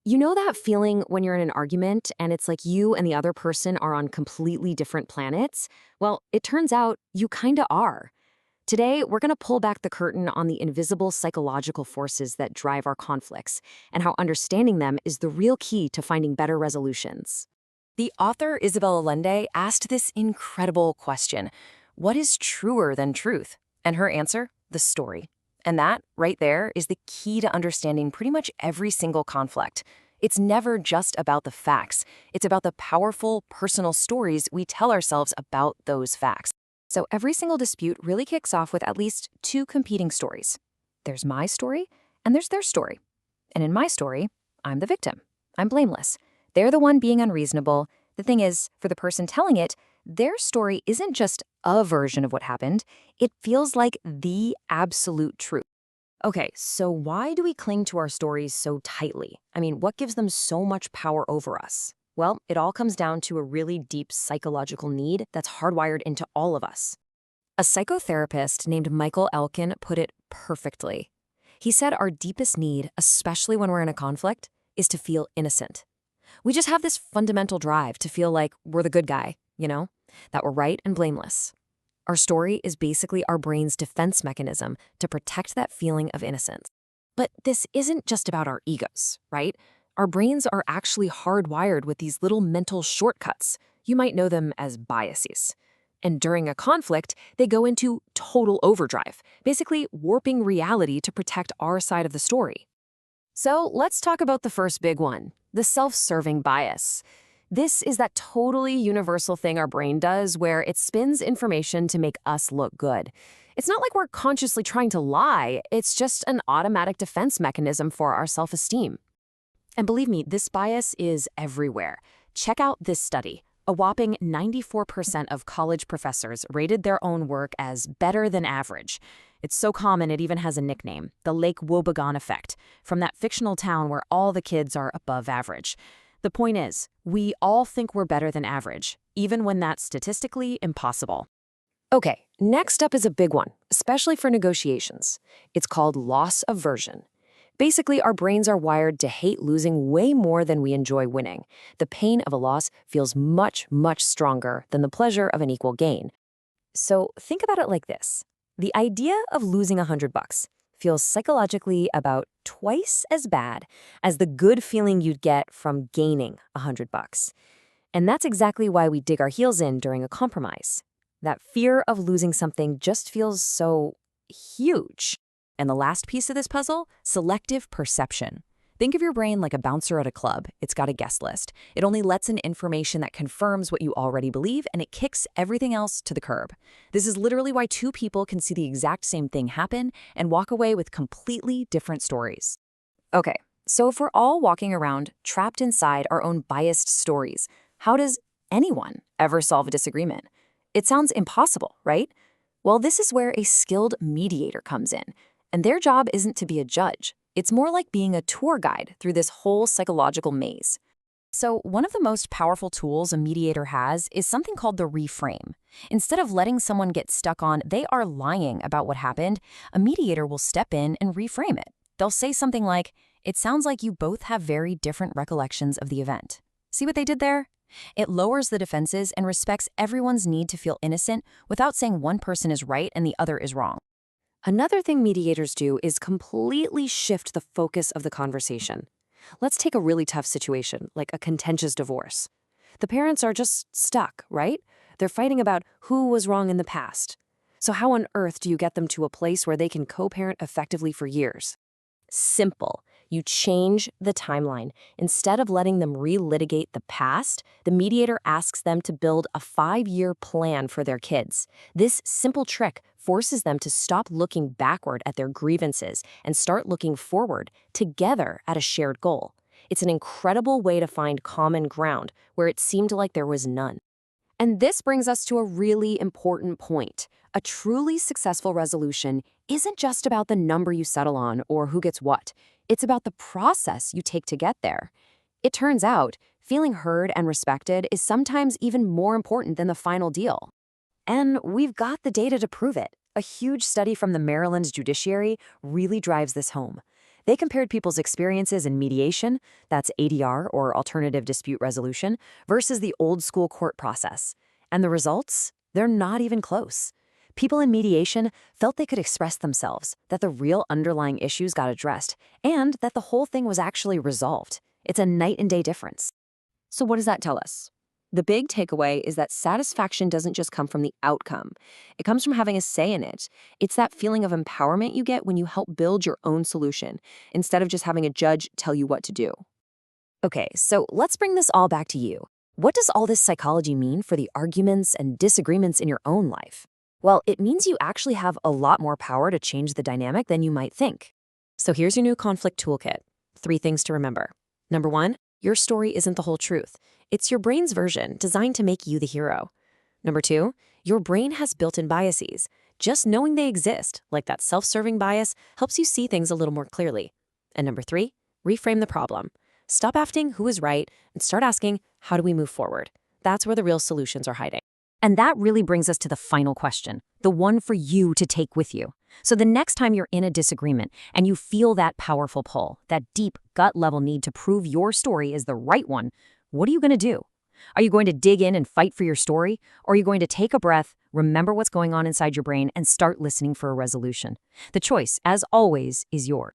You know that feeling when you're in an argument and it's like you and the other person are on completely different planets? Well, it turns out you kinda are. Today, we're gonna pull back the curtain on the invisible psychological forces that drive our conflicts and how understanding them is the real key to finding better resolutions. The author Isabel Allende asked this incredible question: what is truer than truth? And her answer: the story. And that, right there, is the key to understanding pretty much every single conflict. It's never just about the facts. It's about the powerful, personal stories we tell ourselves about those facts. So every single dispute really kicks off with at least two competing stories. There's my story, and there's their story. And in my story, I'm the victim. I'm blameless. They're the one being unreasonable. The thing is, for the person telling it, their story isn't just a version of what happened. It feels like the absolute truth. Okay, so why do we cling to our stories so tightly? I mean, what gives them so much power over us? Well, it all comes down to a really deep psychological need that's hardwired into all of us. A psychotherapist named Michael Elkin put it perfectly. He said our deepest need, especially when we're in a conflict, is to feel innocent. We just have this fundamental drive to feel like we're the good guy, that we're right and blameless. Our story is basically our brain's defense mechanism to protect that feeling of innocence. But this isn't just about our egos, right? Our brains are actually hardwired with these little mental shortcuts. You might know them as biases. And during a conflict, they go into total overdrive, basically warping reality to protect our side of the story. So let's talk about the first big one, the self-serving bias. This is that totally universal thing our brain does where it spins information to make us look good. It's not like we're consciously trying to lie, it's just an automatic defense mechanism for our self-esteem. And believe me, this bias is everywhere. Check out this study. A whopping 94% of college professors rated their own work as better than average. It's so common it even has a nickname, the Lake Wobegon effect, from that fictional town where all the kids are above average. The point is, we all think we're better than average, even when that's statistically impossible. Okay, next up is a big one, especially for negotiations. It's called loss aversion. Basically, our brains are wired to hate losing way more than we enjoy winning. The pain of a loss feels much, much stronger than the pleasure of an equal gain. So think about it like this. The idea of losing $100 feels psychologically about twice as bad as the good feeling you'd get from gaining $100. And that's exactly why we dig our heels in during a compromise. That fear of losing something just feels so huge. And the last piece of this puzzle, selective perception. Think of your brain like a bouncer at a club. It's got a guest list. It only lets in information that confirms what you already believe, and it kicks everything else to the curb. This is literally why two people can see the exact same thing happen and walk away with completely different stories. Okay, so if we're all walking around trapped inside our own biased stories, how does anyone ever solve a disagreement? It sounds impossible, right? Well, this is where a skilled mediator comes in. And their job isn't to be a judge. It's more like being a tour guide through this whole psychological maze. So one of the most powerful tools a mediator has is something called the reframe. Instead of letting someone get stuck on they are lying about what happened, a mediator will step in and reframe it. They'll say something like, "It sounds like you both have very different recollections of the event." See what they did there? It lowers the defenses and respects everyone's need to feel innocent without saying one person is right and the other is wrong. Another thing mediators do is completely shift the focus of the conversation. Let's take a really tough situation, like a contentious divorce. The parents are just stuck, right? They're fighting about who was wrong in the past. So how on earth do you get them to a place where they can co-parent effectively for years? Simple. You change the timeline. Instead of letting them relitigate the past, the mediator asks them to build a 5-year plan for their kids. This simple trick forces them to stop looking backward at their grievances and start looking forward together at a shared goal. It's an incredible way to find common ground where it seemed like there was none. And this brings us to a really important point. A truly successful resolution isn't just about the number you settle on or who gets what. It's about the process you take to get there. It turns out, feeling heard and respected is sometimes even more important than the final deal. And we've got the data to prove it. A huge study from the Maryland judiciary really drives this home. They compared people's experiences in mediation, that's ADR or alternative dispute resolution, versus the old school court process. And the results? They're not even close. People in mediation felt they could express themselves, that the real underlying issues got addressed, and that the whole thing was actually resolved. It's a night and day difference. So what does that tell us? The big takeaway is that satisfaction doesn't just come from the outcome. It comes from having a say in it. It's that feeling of empowerment you get when you help build your own solution, instead of just having a judge tell you what to do. Okay, so let's bring this all back to you. What does all this psychology mean for the arguments and disagreements in your own life? Well, it means you actually have a lot more power to change the dynamic than you might think. So here's your new conflict toolkit. 3 things to remember. Number 1, your story isn't the whole truth. It's your brain's version designed to make you the hero. Number 2, your brain has built-in biases. Just knowing they exist, like that self-serving bias, helps you see things a little more clearly. And number 3, reframe the problem. Stop asking who is right and start asking, how do we move forward? That's where the real solutions are hiding. And that really brings us to the final question, the one for you to take with you. So the next time you're in a disagreement and you feel that powerful pull, that deep gut-level need to prove your story is the right one, what are you going to do? Are you going to dig in and fight for your story? Or are you going to take a breath, remember what's going on inside your brain, and start listening for a resolution? The choice, as always, is yours.